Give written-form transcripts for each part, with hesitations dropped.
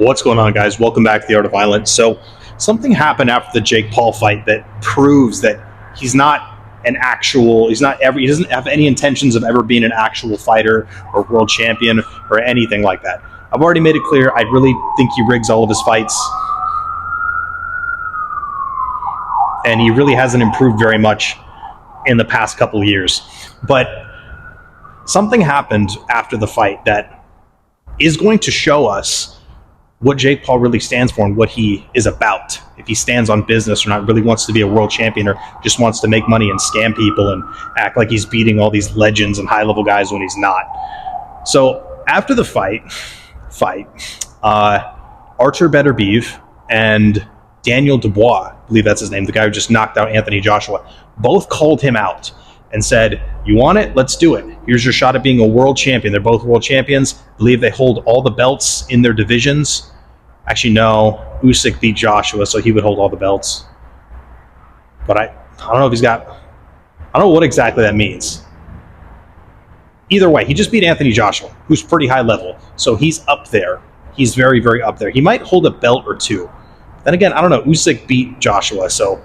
What's going on, guys? Welcome back to The Art of Violence. So something happened after the Jake Paul fight that proves that he doesn't have any intentions of ever being an actual fighter or world champion or anything like that. I've already made it clear, I really think he rigs all of his fights. And he really hasn't improved very much in the past couple of years. But something happened after the fight that is going to show us what Jake Paul really stands for and what he is about. If he stands on business or not, really wants to be a world champion or just wants to make money and scam people and act like he's beating all these legends and high-level guys when he's not. So after the fight, Artur Beterbiev and Daniel Dubois, I believe that's his name, the guy who just knocked out Anthony Joshua, both called him out and said, "You want it? Let's do it. Here's your shot at being a world champion." They're both world champions. I believe they hold all the belts in their divisions. Actually, no. Usyk beat Joshua, so he would hold all the belts. But I don't know if I don't know what exactly that means. Either way, he just beat Anthony Joshua, who's pretty high level. So he's up there. He's very, very up there. He might hold a belt or two. Then again, I don't know. Usyk beat Joshua, so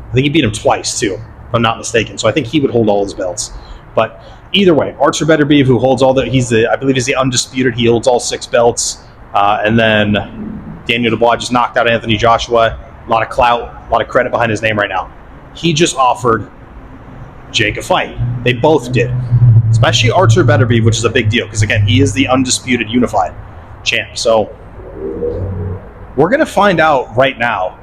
I think he beat him twice, too, if I'm not mistaken. So I think he would hold all his belts. But either way, Artur Beterbiev, who holds all I believe he's the undisputed. He holds all 6 belts. And then Daniel Dubois just knocked out Anthony Joshua. A lot of clout, a lot of credit behind his name right now. He just offered Jake a fight. They both did. Especially Artur Beterbiev, which is a big deal. Because, again, he is the undisputed unified champ. So we're going to find out right now.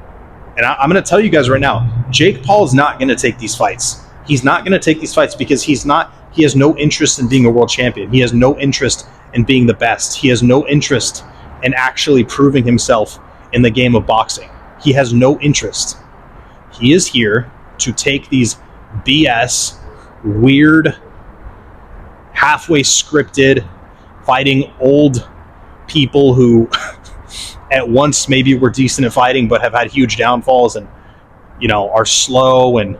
And I'm going to tell you guys right now, Jake Paul is not going to take these fights. He's not going to take these fights because he has no interest in being a world champion. He has no interest in being the best. He has no interest in actually proving himself in the game of boxing. He has no interest. He is here to take these BS, weird, halfway scripted, fighting old people who at once maybe were decent at fighting but have had huge downfalls and, are slow and,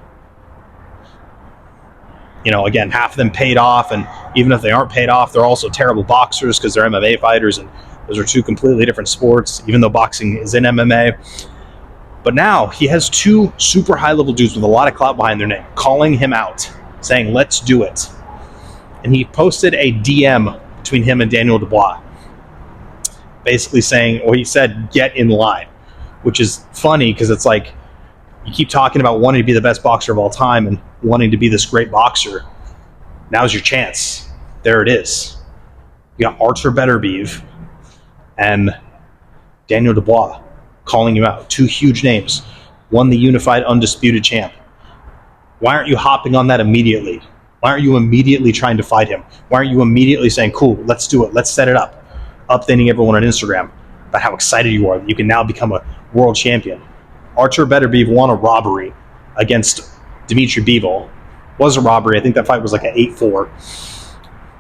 again, half of them paid off, and even if they aren't paid off, they're also terrible boxers because they're MMA fighters, and those are 2 completely different sports, even though boxing is in MMA. But now he has 2 super high-level dudes with a lot of clout behind their name calling him out, saying, "Let's do it." And he posted a DM between him and Daniel Dubois, basically saying, or he said, "Get in line," which is funny because it's like, you keep talking about wanting to be the best boxer of all time and wanting to be this great boxer. Now's your chance. There it is. You got Artur Beterbiev and Daniel Dubois calling you out. 2 huge names. One, the unified, undisputed champ. Why aren't you hopping on that immediately? Why aren't you immediately trying to fight him? Why aren't you immediately saying, "Cool, let's do it. Let's set it up." Updating everyone on Instagram about how excited you are that you can now become a world champion. Artur Beterbiev won a robbery against Dimitri Bivol. Was a robbery. I think that fight was like an 8-4.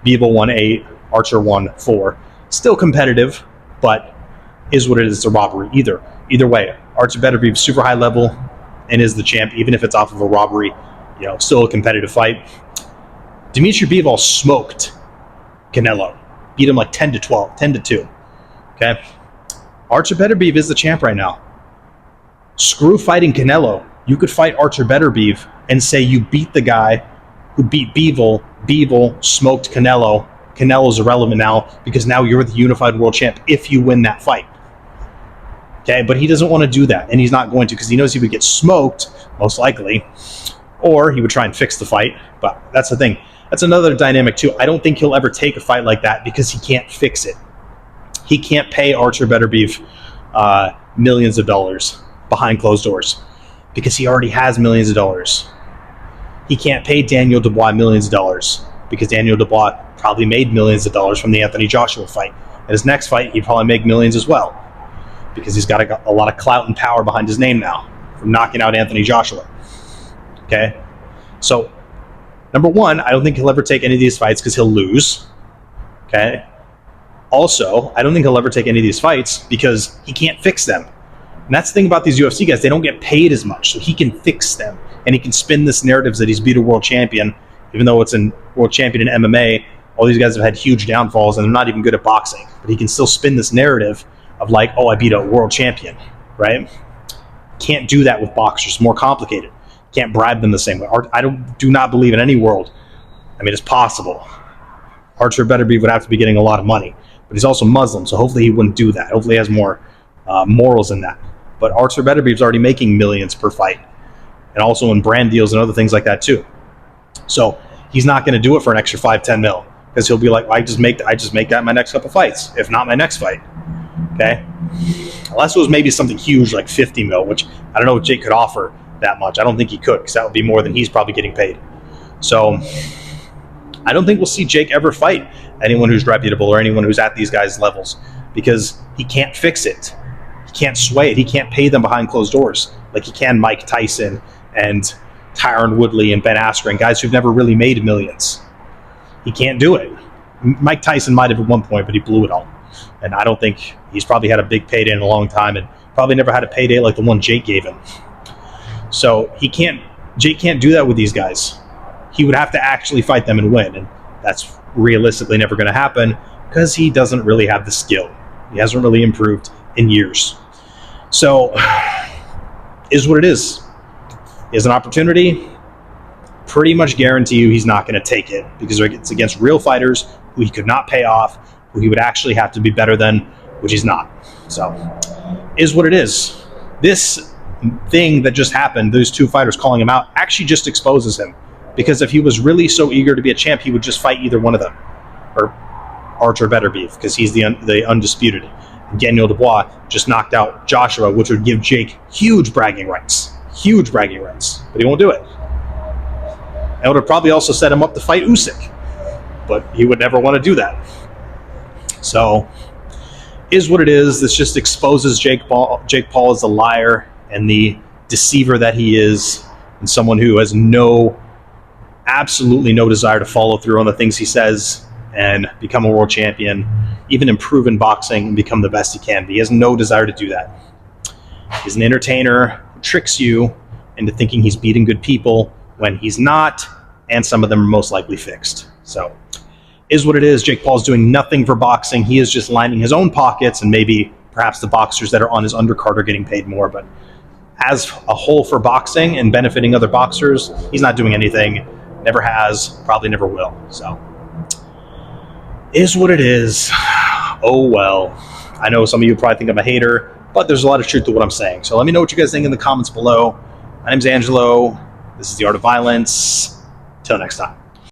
Bivol won 8. Artur won 4. Still competitive, but is what it is. It's a robbery. Either way, Artur Beterbiev super high level and is the champ, even if it's off of a robbery. Still a competitive fight. Dimitri Bivol smoked Canelo. Beat him like 10-12, 10-2. Okay? Artur Beterbiev is the champ right now. Screw fighting Canelo. You could fight Artur Beterbiev and say you beat the guy who beat Bivol. Bivol smoked Canelo. Canelo's irrelevant now because now you're the unified world champ if you win that fight. Okay, but he doesn't want to do that, and he's not going to because he knows he would get smoked, most likely, or he would try and fix the fight. But that's the thing. That's another dynamic too. I don't think he'll ever take a fight like that because he can't fix it. He can't pay Artur Beterbiev millions of dollars behind closed doors because he already has millions of dollars. He can't pay Daniel Dubois millions of dollars because Daniel Dubois probably made millions of dollars from the Anthony Joshua fight. At his next fight, he'd probably make millions as well because he's got a lot of clout and power behind his name now from knocking out Anthony Joshua. Okay? So, number one, I don't think he'll ever take any of these fights because he'll lose. Okay? Also, I don't think he'll ever take any of these fights because he can't fix them. And that's the thing about these UFC guys. They don't get paid as much, so he can fix them. And he can spin this narrative that he's beat a world champion, even though it's a world champion in MMA. All these guys have had huge downfalls, and they're not even good at boxing. But he can still spin this narrative of like, oh, I beat a world champion, right? Can't do that with boxers. More complicated. Can't bribe them the same way. I do not believe in any world. I mean, it's possible. Archer Beterbiev would have to be getting a lot of money, but he's also Muslim, so hopefully he wouldn't do that. Hopefully he has more morals in that. But Archer Beterbiev's already making millions per fight, and also in brand deals and other things like that too. So he's not going to do it for an extra 5-10 mil, because he'll be like, well, I just make that my next couple fights, if not my next fight. Okay, unless it was maybe something huge like 50 mil, which I don't know if Jake could offer that much. I don't think he could, because that would be more than he's probably getting paid. So I don't think we'll see Jake ever fight anyone who's reputable or anyone who's at these guys' levels, because he can't fix it. He can't sway it. He can't pay them behind closed doors like he can Mike Tyson and Tyron Woodley and Ben Askren, guys who've never really made millions. He can't do it. Mike Tyson might have at one point, but he blew it all. And I don't think he's probably had a big payday in a long time, and probably never had a payday like the one Jake gave him. So Jake can't do that with these guys. He would have to actually fight them and win, and that's realistically never going to happen because he doesn't really have the skill. He hasn't really improved in years. So, is what it is. He has an opportunity. Pretty much guarantee you he's not going to take it, because it's against real fighters who he could not pay off, who he would actually have to be better than, which he's not. So, is what it is. This thing that just happened, those two fighters calling him out, actually just exposes him. Because if he was really so eager to be a champ, he would just fight either one of them, or Archer Beterbiev, because he's the undisputed. And Daniel Dubois just knocked out Joshua, which would give Jake huge bragging rights, but he won't do it. And it would probably also set him up to fight Usyk, but he would never want to do that. So, is what it is. This just exposes Jake Paul as a liar and the deceiver that he is, and someone who has absolutely no desire to follow through on the things he says and become a world champion, even improve in boxing and become the best he can be. He has no desire to do that. He's an entertainer who tricks you into thinking he's beating good people when he's not, and some of them are most likely fixed. So, is what it is. Jake Paul's doing nothing for boxing. He is just lining his own pockets, and maybe perhaps the boxers that are on his undercard are getting paid more, but as a whole for boxing and benefiting other boxers, he's not doing anything. Never has, probably never will. So, is what it is. Oh well. I know some of you probably think I'm a hater, but there's a lot of truth to what I'm saying. So let me know what you guys think in the comments below. My name's Angelo. This is The Art of Violence. Till next time.